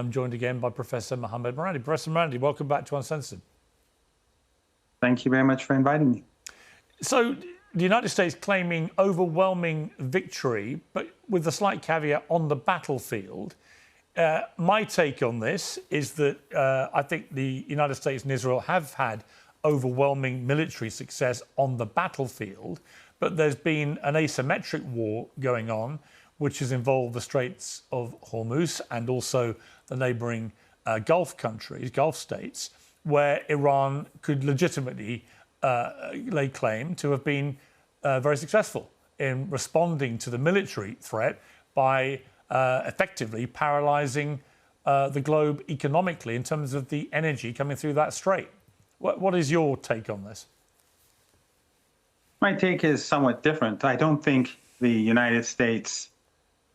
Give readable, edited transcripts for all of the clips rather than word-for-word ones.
I'm joined again by Professor Marandi. Professor Marandi, welcome back to Uncensored. Thank you very much for inviting me. So, the United States claiming overwhelming victory, but with a slight caveat on the battlefield. My take on this is that I think the United States and Israel have had overwhelming military success on the battlefield, but there's been an asymmetric war going on, which has involved the Straits of Hormuz and also the neighbouring Gulf countries, Gulf states, where Iran could legitimately lay claim to have been very successful in responding to the military threat by effectively paralysing the globe economically in terms of the energy coming through that strait. What is your take on this? My take is somewhat different. I don't think the United States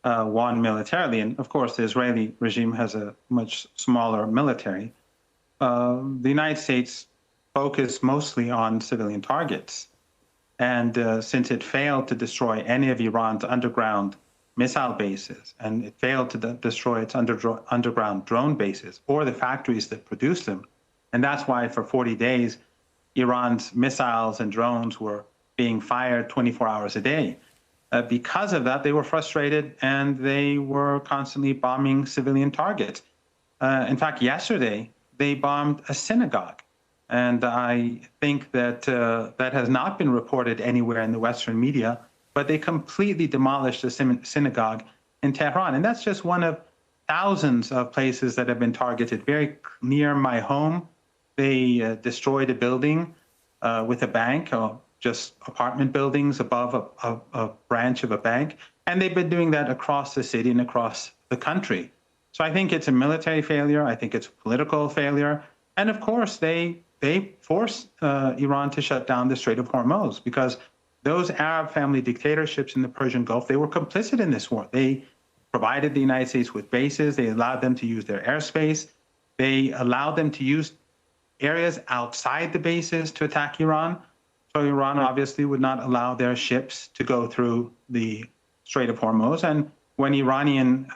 won militarily, and of course the Israeli regime has a much smaller military. The United States focused mostly on civilian targets, and since it failed to destroy any of Iran's underground missile bases, and it failed to destroy its underground drone bases or the factories that produce them, and that's why for 40 days Iran's missiles and drones were being fired 24 hours a day. Because of that, they were frustrated and they were constantly bombing civilian targets. In fact, yesterday, they bombed a synagogue. And I think that that has not been reported anywhere in the Western media, but they completely demolished a synagogue in Tehran. And that's just one of thousands of places that have been targeted. Very near my home, they destroyed a building with a bank, or just apartment buildings above a branch of a bank. And they've been doing that across the city and across the country. So I think it's a military failure. I think it's a political failure. And of course, they forced Iran to shut down the Strait of Hormuz, because those Arab family dictatorships in the Persian Gulf, they were complicit in this war. They provided the United States with bases. They allowed them to use their airspace. They allowed them to use areas outside the bases to attack Iran. So Iran obviously would not allow their ships to go through the Strait of Hormuz. And when Iranian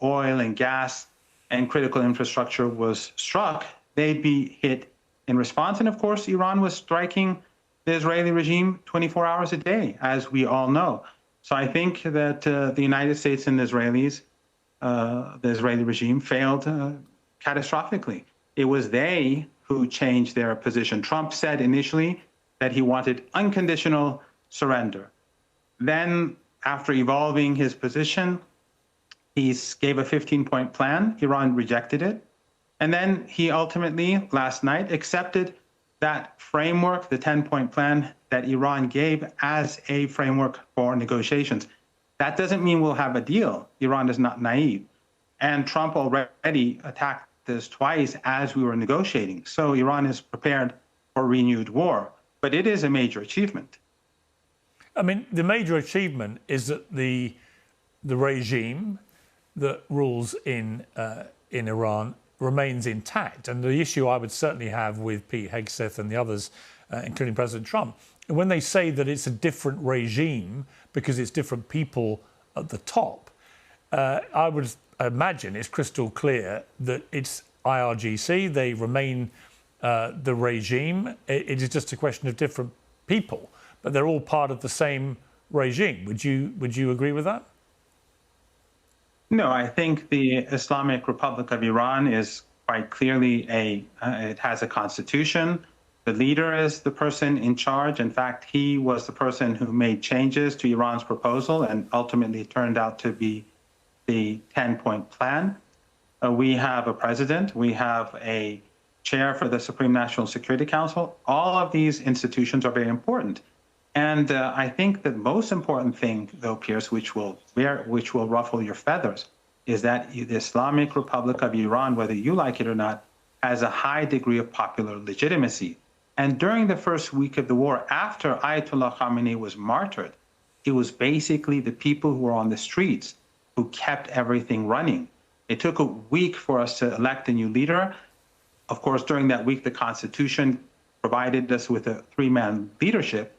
oil and gas and critical infrastructure was struck, they'd be hit in response. And of course, Iran was striking the Israeli regime 24 hours a day, as we all know. So I think that the United States and the Israelis, the Israeli regime, failed catastrophically. It was they who changed their position. Trump said initially that he wanted unconditional surrender. Then, after evolving his position, he gave a 15-point plan. Iran rejected it. And then he ultimately, last night, accepted that framework, the 10-point plan that Iran gave as a framework for negotiations. That doesn't mean we'll have a deal. Iran is not naive. And Trump already attacked this twice as we were negotiating. So Iran is prepared for renewed war. But it is a major achievement. I mean, the major achievement is that the regime that rules in Iran remains intact. And the issue I would certainly have with Pete Hegseth and the others, including President Trump, when they say that it's a different regime because it's different people at the top, I would imagine it's crystal clear that it's IRGC. They remain the regime. It is just a question of different people, but they're all part of the same regime. Would you agree with that? No, I think the Islamic Republic of Iran is quite clearly it has a constitution. The leader is the person in charge. In fact, he was the person who made changes to Iran's proposal and ultimately turned out to be the 10-point plan. We have a president. We have a chair for the Supreme National Security Council. All of these institutions are very important. And I think the most important thing, though, Pierce, which will ruffle your feathers, is that the Islamic Republic of Iran, whether you like it or not, has a high degree of popular legitimacy. And during the first week of the war, after Ayatollah Khamenei was martyred, it was basically the people who were on the streets who kept everything running. It took a week for us to elect a new leader. Of course, during that week, the Constitution provided us with a three-man leadership,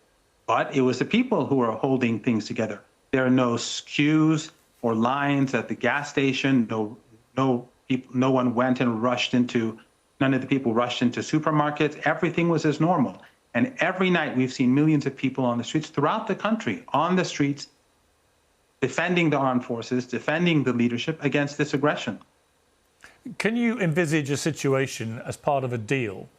but it was the people who were holding things together. There are no queues or lines at the gas station, no no one went and rushed into, none of the people rushed into supermarkets. Everything was as normal. And every night we've seen millions of people on the streets throughout the country, on the streets, defending the armed forces, defending the leadership against this aggression. Can you envisage a situation as part of a deal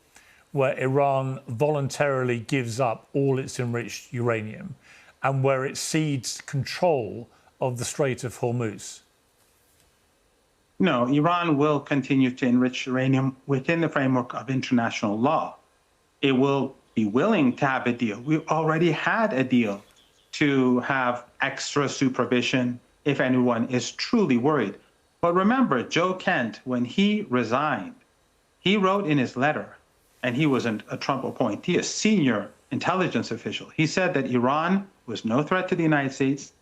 where Iran voluntarily gives up all its enriched uranium and where it cedes control of the Strait of Hormuz? No, Iran will continue to enrich uranium within the framework of international law. It will be willing to have a deal. We already had a deal to have extra supervision if anyone is truly worried. But remember, Joe Kent, when he resigned, he wrote in his letter, and he was a Trump appointee, a senior intelligence official. He said that Iran was no threat to the United States.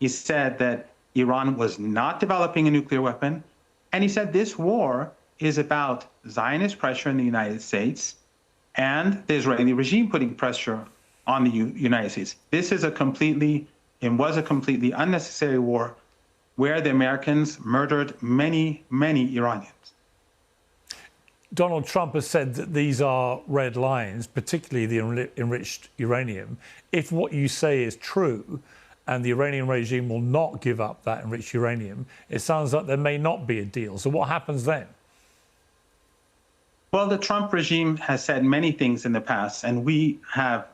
He said that Iran was not developing a nuclear weapon. And he said this war is about Zionist pressure in the United States and the Israeli regime putting pressure on the United States. This is a completely unnecessary war where the Americans murdered many, many Iranians. Donald Trump has said that these are red lines, particularly the enriched uranium. If what you say is true and the Iranian regime will not give up that enriched uranium, it sounds like there may not be a deal. So what happens then? Well, the Trump regime has said many things in the past, and we have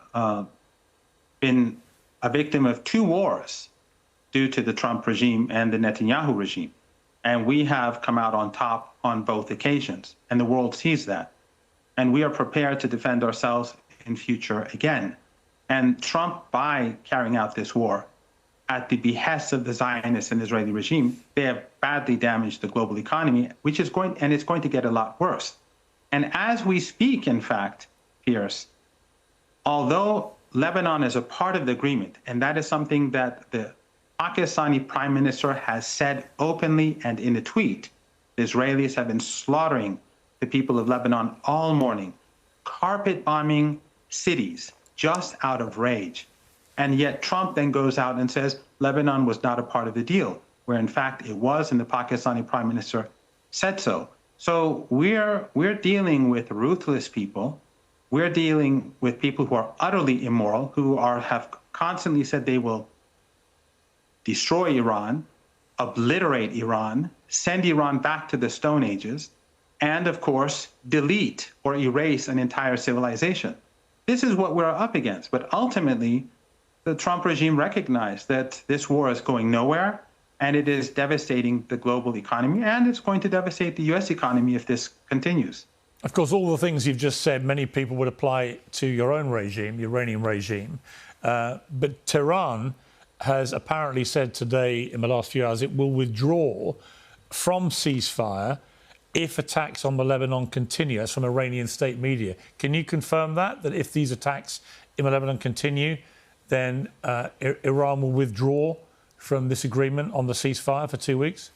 been a victim of two wars due to the Trump regime and the Netanyahu regime. And we have come out on top on both occasions, and the world sees that. And we are prepared to defend ourselves in future again. And Trump, by carrying out this war at the behest of the Zionist and Israeli regime, they have badly damaged the global economy, which is going to get a lot worse. And as we speak, in fact, Piers, although Lebanon is a part of the agreement, and that is something that the Pakistani prime minister has said openly and in a tweet, the Israelis have been slaughtering the people of Lebanon all morning, carpet bombing cities just out of rage. And yet Trump then goes out and says Lebanon was not a part of the deal, where in fact it was, and the Pakistani prime minister said so. So we're dealing with ruthless people. We're dealing with people who are utterly immoral, who have constantly said they will destroy Iran, obliterate Iran, send Iran back to the Stone Ages, and of course, delete or erase an entire civilization. This is what we're up against. But ultimately, the Trump regime recognized that this war is going nowhere, and it is devastating the global economy, and it's going to devastate the US economy if this continues. Of course, all the things you've just said, many people would apply to your own regime, the Iranian regime. But Tehran has apparently said today, in the last few hours, it will withdraw from ceasefire if attacks on the Lebanon continue. That's from Iranian state media. Can you confirm that if these attacks in the Lebanon continue, then Iran will withdraw from this agreement on the ceasefire for 2 weeks?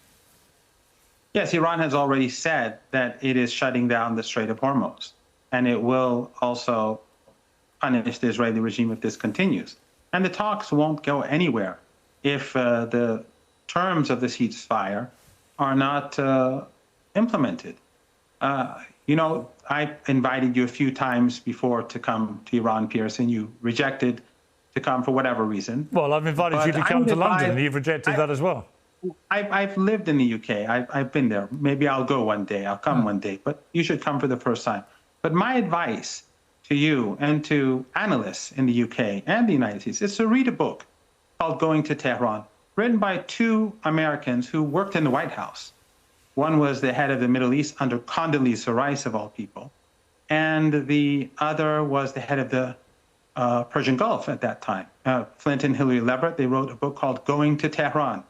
Yes, Iran has already said that it is shutting down the Strait of Hormuz, and it will also punish the Israeli regime if this continues. And the talks won't go anywhere if the terms of the ceasefire are not implemented. You know, I invited you a few times before to come to Iran, Piers, and you rejected to come for whatever reason. Well, I've invited you to come to London, and you've rejected that as well. I've lived in the UK. I've been there. Maybe I'll go one day. I'll come one day. But you should come for the first time. But my advice to you and to analysts in the UK and the United States is to read a book called Going to Tehran, written by two Americans who worked in the White House. One was the head of the Middle East under Condoleezza Rice, of all people, and the other was the head of the Persian Gulf at that time. Flint and Hillary Leverett, they wrote a book called Going to Tehran.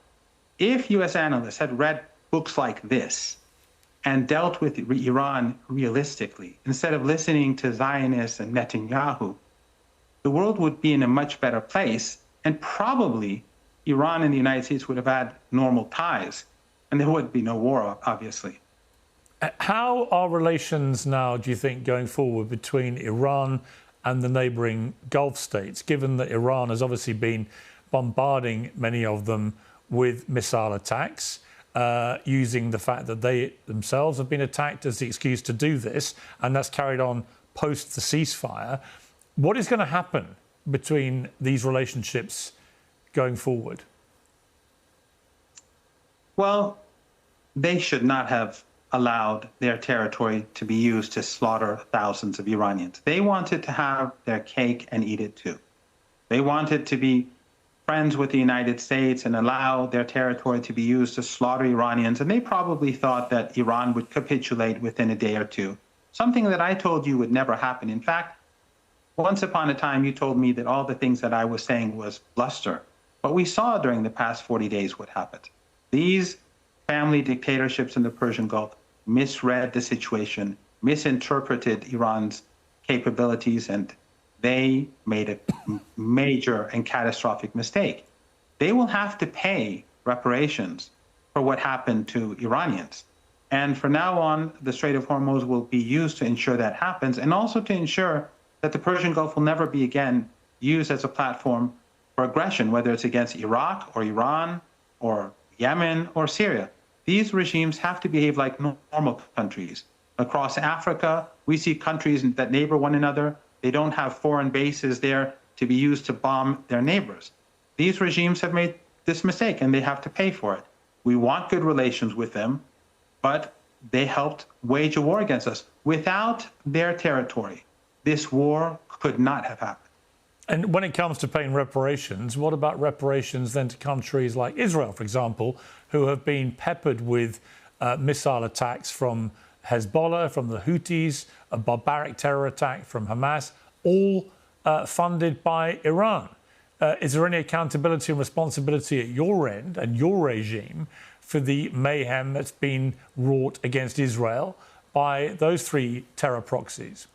If US analysts had read books like this and dealt with Iran realistically, instead of listening to Zionists and Netanyahu, the world would be in a much better place, and probably Iran and the United States would have had normal ties, and there would be no war, obviously. How are relations now, do you think, going forward between Iran and the neighbouring Gulf states, given that Iran has obviously been bombarding many of them with missile attacks? using the fact that they themselves have been attacked as the excuse to do this, and that's carried on post the ceasefire. What is going to happen between these relationships going forward? Well, they should not have allowed their territory to be used to slaughter thousands of Iranians. They wanted to have their cake and eat it too. They wanted to be friends with the United States and allow their territory to be used to slaughter Iranians. And they probably thought that Iran would capitulate within a day or two, something that I told you would never happen. In fact, once upon a time, you told me that all the things that I was saying was bluster. But we saw during the past 40 days what happened. These family dictatorships in the Persian Gulf misread the situation, misinterpreted Iran's capabilities, and they made a major and catastrophic mistake. They will have to pay reparations for what happened to Iranians. And from now on, the Strait of Hormuz will be used to ensure that happens, and also to ensure that the Persian Gulf will never be again used as a platform for aggression, whether it's against Iraq or Iran or Yemen or Syria. These regimes have to behave like normal countries. Across Africa, we see countries that neighbor one another. They don't have foreign bases there to be used to bomb their neighbors. These regimes have made this mistake, and they have to pay for it. We want good relations with them, but they helped wage a war against us. Without their territory, this war could not have happened. And when it comes to paying reparations, what about reparations then to countries like Israel, for example, who have been peppered with missile attacks from Hezbollah, from the Houthis, a barbaric terror attack from Hamas, all funded by Iran? Is there any accountability and responsibility at your end and your regime for the mayhem that's been wrought against Israel by those three terror proxies?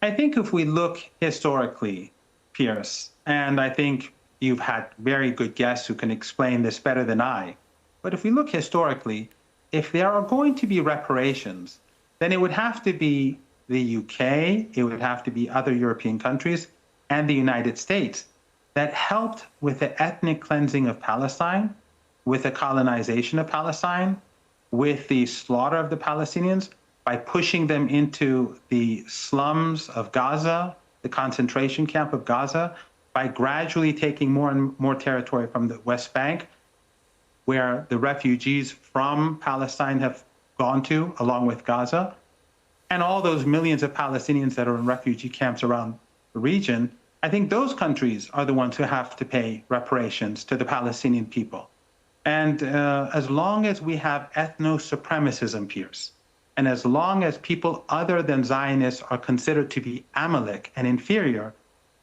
I think if we look historically, Pierce, and I think you've had very good guests who can explain this better than I, but if we look historically, if there are going to be reparations, then it would have to be the UK, it would have to be other European countries, and the United States that helped with the ethnic cleansing of Palestine, with the colonization of Palestine, with the slaughter of the Palestinians, by pushing them into the slums of Gaza, the concentration camp of Gaza, by gradually taking more and more territory from the West Bank, where the refugees from Palestine have gone to, along with Gaza, and all those millions of Palestinians that are in refugee camps around the region. I think those countries are the ones who have to pay reparations to the Palestinian people. And as long as we have ethno-supremacism, Pierce, and as long as people other than Zionists are considered to be Amalek and inferior,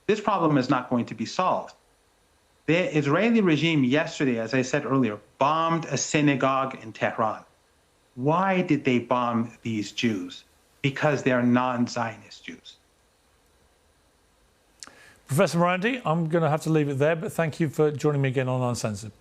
this problem is not going to be solved. The Israeli regime yesterday, as I said earlier, bombed a synagogue in Tehran. Why did they bomb these Jews? Because they're non-Zionist Jews. Professor Marandi, I'm going to have to leave it there, but thank you for joining me again on Uncensored.